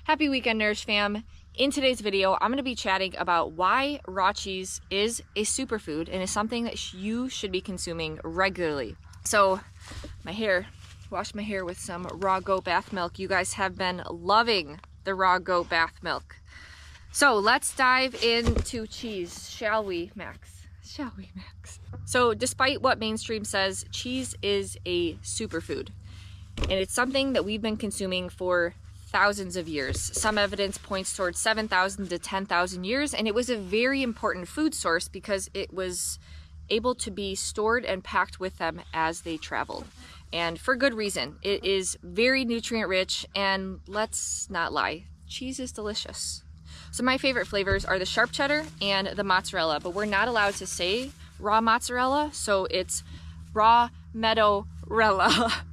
Happy weekend, Nourish fam. In today's video, I'm going to be chatting about why raw cheese is a superfood and is something that you should be consuming regularly. So, washed my hair with some raw goat bath milk. You guys have been loving the raw goat bath milk. So let's dive into cheese, shall we, Max? Shall we, Max? So despite what mainstream says, cheese is a superfood. And it's something that we've been consuming for thousands of years. Some evidence points towards 7,000 to 10,000 years, and it was a very important food source because it was able to be stored and packed with them as they traveled. And for good reason. It is very nutrient rich, and let's not lie, cheese is delicious. So my favorite flavors are the sharp cheddar and the mozzarella, but we're not allowed to say raw mozzarella, so it's raw meadow-rella.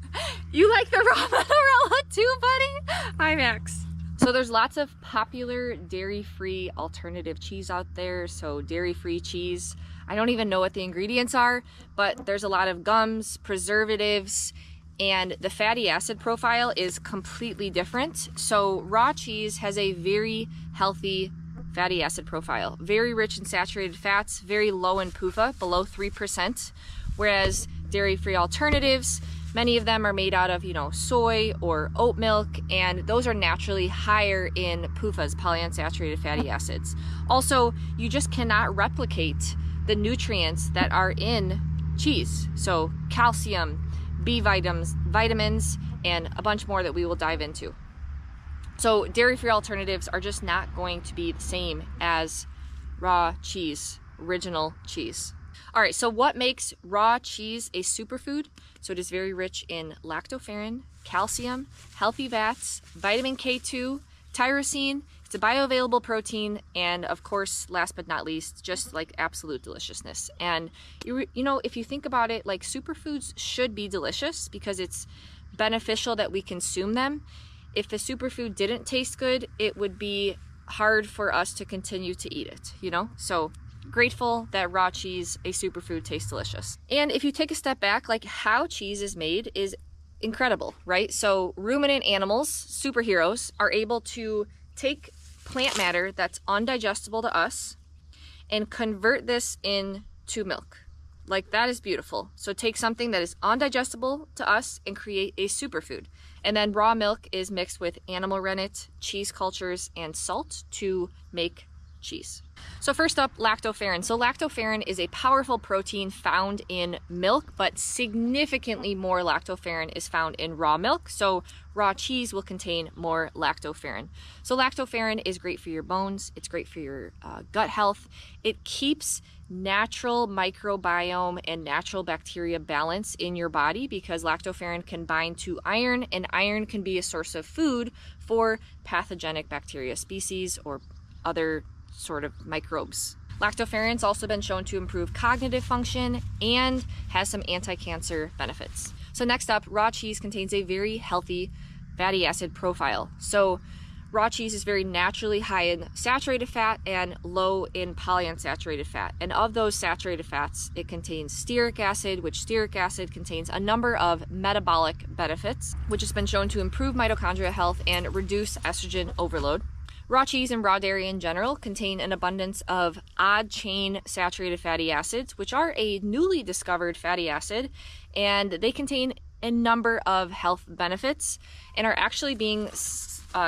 You like the raw mozzarella too, buddy? Hi, Max. So there's lots of popular dairy-free alternative cheese out there. So dairy-free cheese, I don't even know what the ingredients are, but there's a lot of gums, preservatives, and the fatty acid profile is completely different. So raw cheese has a very healthy fatty acid profile, very rich in saturated fats, very low in PUFA, below 3%, whereas dairy-free alternatives, many of them are made out of, soy or oat milk, and those are naturally higher in PUFAs, polyunsaturated fatty acids. Also, you just cannot replicate the nutrients that are in cheese. So calcium, B vitamins, and a bunch more that we will dive into. So dairy-free alternatives are just not going to be the same as raw cheese, original cheese. All right, so what makes raw cheese a superfood? So it is very rich in lactoferrin, calcium, healthy fats, vitamin K2, tyrosine. It's a bioavailable protein, and of course, last but not least, just like absolute deliciousness. And if you think about it, like superfoods should be delicious because it's beneficial that we consume them. If the superfood didn't taste good, it would be hard for us to continue to eat it, So grateful that raw cheese, a superfood, tastes delicious. And if you take a step back, like how cheese is made is incredible, right? So ruminant animals, superheroes, are able to take plant matter that's undigestible to us and convert this into milk. Like, that is beautiful. So take something that is undigestible to us and create a superfood. And then raw milk is mixed with animal rennet, cheese cultures, and salt to make cheese. So first up, lactoferrin. So lactoferrin is a powerful protein found in milk, but significantly more lactoferrin is found in raw milk. So raw cheese will contain more lactoferrin. So lactoferrin is great for your bones. It's great for your gut health. It keeps natural microbiome and natural bacteria balance in your body because lactoferrin can bind to iron, and iron can be a source of food for pathogenic bacteria species or other sort of microbes. Lactoferrin's also been shown to improve cognitive function and has some anti-cancer benefits. So next up, raw cheese contains a very healthy fatty acid profile. So raw cheese is very naturally high in saturated fat and low in polyunsaturated fat. And of those saturated fats, it contains stearic acid, which stearic acid contains a number of metabolic benefits, which has been shown to improve mitochondrial health and reduce estrogen overload. Raw cheese and raw dairy in general contain an abundance of odd-chain saturated fatty acids, which are a newly discovered fatty acid, and they contain a number of health benefits and are actually being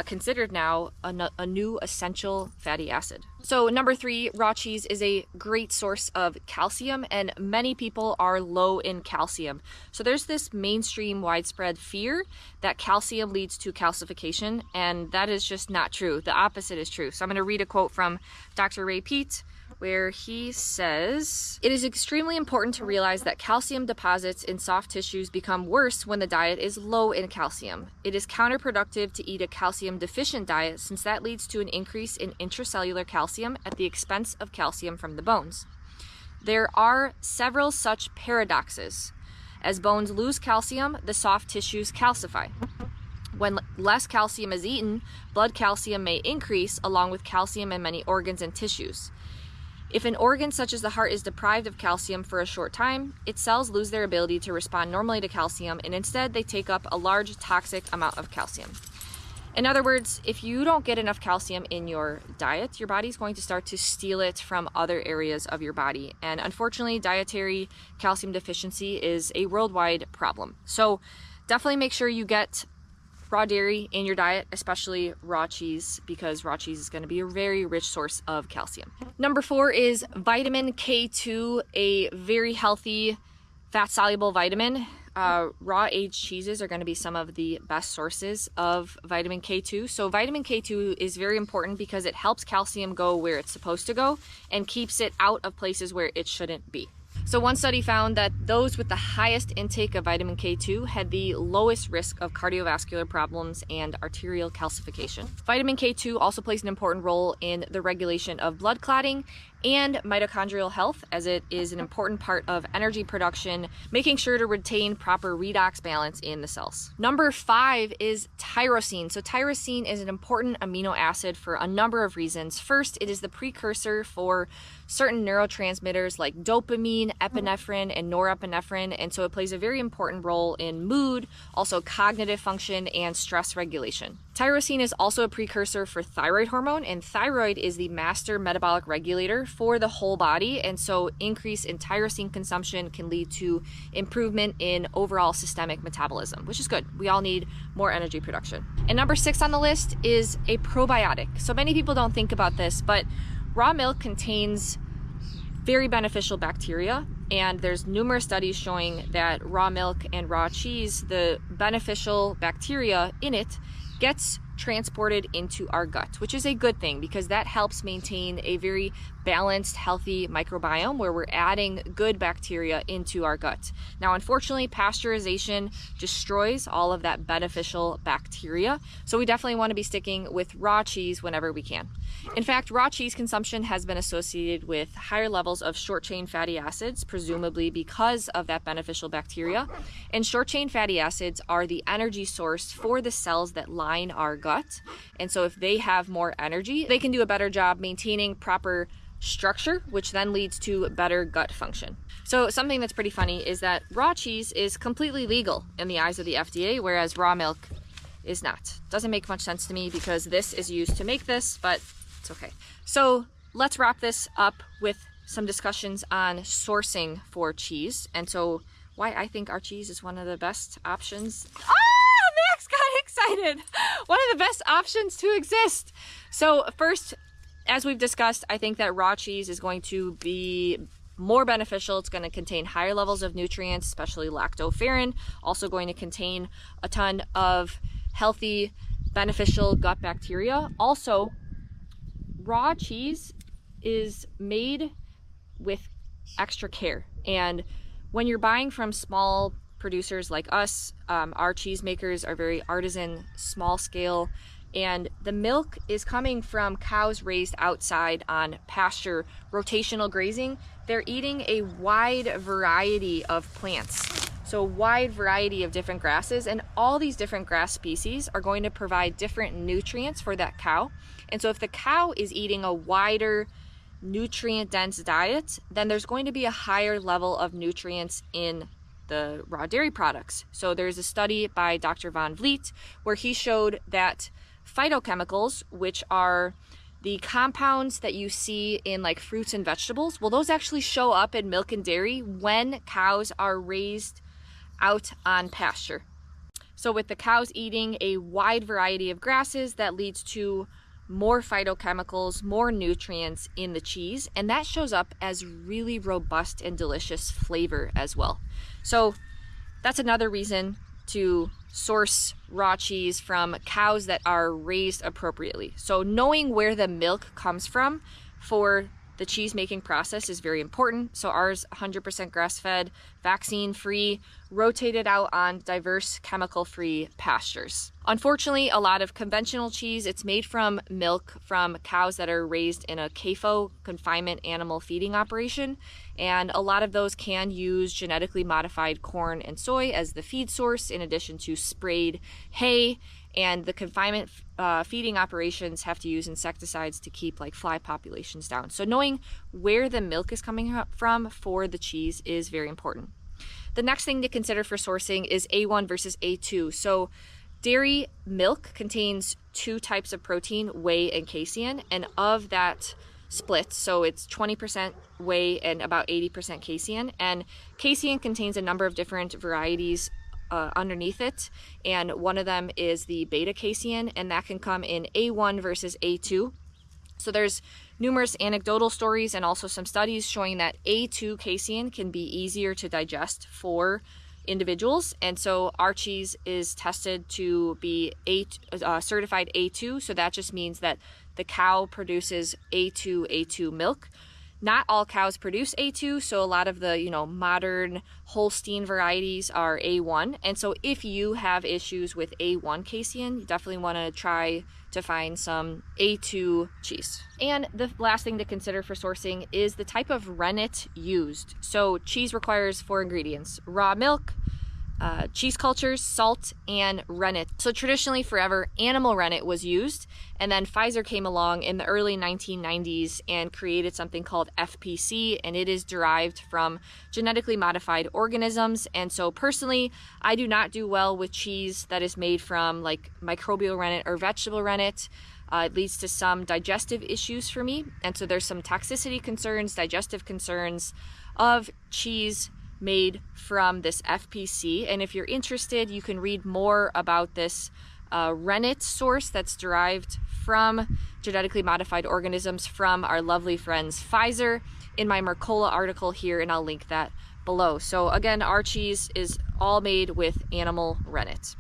considered now a new essential fatty acid. So number 3, raw cheese is a great source of calcium, and many people are low in calcium. So there's this mainstream widespread fear that calcium leads to calcification, and that is just not true. The opposite is true. So I'm going to read a quote from Dr. Ray Peat, where he says, "It is extremely important to realize that calcium deposits in soft tissues become worse when the diet is low in calcium. It is counterproductive to eat a calcium deficient diet since that leads to an increase in intracellular calcium at the expense of calcium from the bones. There are several such paradoxes. As bones lose calcium, the soft tissues calcify. When less calcium is eaten, blood calcium may increase along with calcium in many organs and tissues. If an organ such as the heart is deprived of calcium for a short time, its cells lose their ability to respond normally to calcium, and instead they take up a large toxic amount of calcium. In other words, if you don't get enough calcium in your diet, your body's going to start to steal it from other areas of your body. And unfortunately, dietary calcium deficiency is a worldwide problem. So definitely make sure you get raw dairy in your diet, especially raw cheese, because raw cheese is going to be a very rich source of calcium. Number 4 is vitamin K2, a very healthy fat-soluble vitamin. Raw aged cheeses are going to be some of the best sources of vitamin K2. So vitamin K2 is very important because it helps calcium go where it's supposed to go and keeps it out of places where it shouldn't be. So one study found that those with the highest intake of vitamin K2 had the lowest risk of cardiovascular problems and arterial calcification. Vitamin K2 also plays an important role in the regulation of blood clotting and mitochondrial health, as it is an important part of energy production, making sure to retain proper redox balance in the cells. Number 5 is tyrosine. So tyrosine is an important amino acid for a number of reasons. First, it is the precursor for certain neurotransmitters like dopamine, epinephrine, and norepinephrine, and so it plays a very important role in mood, also cognitive function, and stress regulation. Tyrosine is also a precursor for thyroid hormone, and thyroid is the master metabolic regulator for the whole body, and so increase in tyrosine consumption can lead to improvement in overall systemic metabolism, which is good. We all need more energy production. And number 6 on the list is a probiotic. So many people don't think about this, but raw milk contains very beneficial bacteria, and there's numerous studies showing that raw milk and raw cheese, the beneficial bacteria in it gets transported into our gut, which is a good thing because that helps maintain a very balanced, healthy microbiome where we're adding good bacteria into our gut. Now, unfortunately, pasteurization destroys all of that beneficial bacteria, so we definitely want to be sticking with raw cheese whenever we can. In fact, raw cheese consumption has been associated with higher levels of short-chain fatty acids, presumably because of that beneficial bacteria. And short-chain fatty acids are the energy source for the cells that line our gut. And so if they have more energy, they can do a better job maintaining proper structure, which then leads to better gut function. So something that's pretty funny is that raw cheese is completely legal in the eyes of the FDA, whereas raw milk is not. Doesn't make much sense to me because this is used to make this, but it's okay. So let's wrap this up with some discussions on sourcing for cheese, and so why I think our cheese is one of the best options. Max got excited! One of the best options to exist. So first, as we've discussed, I think that raw cheese is going to be more beneficial. It's going to contain higher levels of nutrients, especially lactoferrin, also going to contain a ton of healthy, beneficial gut bacteria. Also, raw cheese is made with extra care, and when you're buying from small producers like us, our cheesemakers are very artisan, small scale, and the milk is coming from cows raised outside on pasture, rotational grazing. They're eating a wide variety of plants, so a wide variety of different grasses, and all these different grass species are going to provide different nutrients for that cow. And so if the cow is eating a wider, nutrient-dense diet, then there's going to be a higher level of nutrients in the raw dairy products. So there's a study by Dr. Van Vliet where he showed that phytochemicals, which are the compounds that you see in like fruits and vegetables, well, those actually show up in milk and dairy when cows are raised out on pasture. So with the cows eating a wide variety of grasses, that leads to more phytochemicals, more nutrients in the cheese, and that shows up as really robust and delicious flavor as well. So that's another reason to source raw cheese from cows that are raised appropriately. So knowing where the milk comes from for the cheese making process is very important. So ours 100% grass-fed, vaccine-free, rotated out on diverse chemical-free pastures. Unfortunately, a lot of conventional cheese, it's made from milk from cows that are raised in a CAFO, confinement animal feeding operation, and a lot of those can use genetically modified corn and soy as the feed source in addition to sprayed hay, and the confinement feeding operations have to use insecticides to keep like fly populations down. So knowing where the milk is coming from for the cheese is very important. The next thing to consider for sourcing is A1 versus A2. So Dairy milk contains 2 types of protein, whey and casein, and of that split, so it's 20% whey and about 80% casein, and casein contains a number of different varieties underneath it, and one of them is the beta casein, and that can come in A1 versus A2. So there's numerous anecdotal stories and also some studies showing that A2 casein can be easier to digest for individuals, and so our cheese is tested to be certified A2, so that just means that the cow produces A2 milk. Not all cows produce A2, so a lot of the modern Holstein varieties are A1, and so if you have issues with A1 casein, you definitely want to try to find some A2 cheese. And the last thing to consider for sourcing is the type of rennet used. So cheese requires 4 ingredients: raw milk, cheese cultures, salt, and rennet. So traditionally forever, animal rennet was used, and then Pfizer came along in the early 1990s and created something called FPC, and it is derived from genetically modified organisms. And so personally, I do not do well with cheese that is made from like microbial rennet or vegetable rennet. It leads to some digestive issues for me, and so there's some toxicity concerns, digestive concerns of cheese made from this FPC. And if you're interested, you can read more about this rennet source that's derived from genetically modified organisms from our lovely friends Pfizer in my Mercola article here, and I'll link that below. So again, our cheese is all made with animal rennet.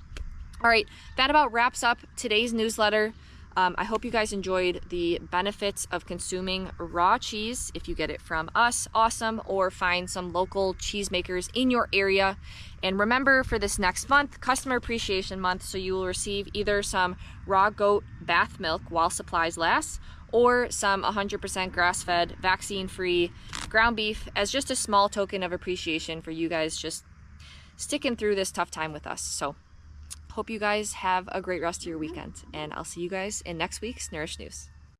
All right, that about wraps up today's newsletter. I hope you guys enjoyed the benefits of consuming raw cheese. If you get it from us, awesome, or find some local cheesemakers in your area. And remember, for this next month, Customer Appreciation Month, so you will receive either some raw goat bath milk while supplies last, or some 100% grass-fed, vaccine-free ground beef as just a small token of appreciation for you guys just sticking through this tough time with us. So hope you guys have a great rest of your weekend, and I'll see you guys in next week's Nourish News.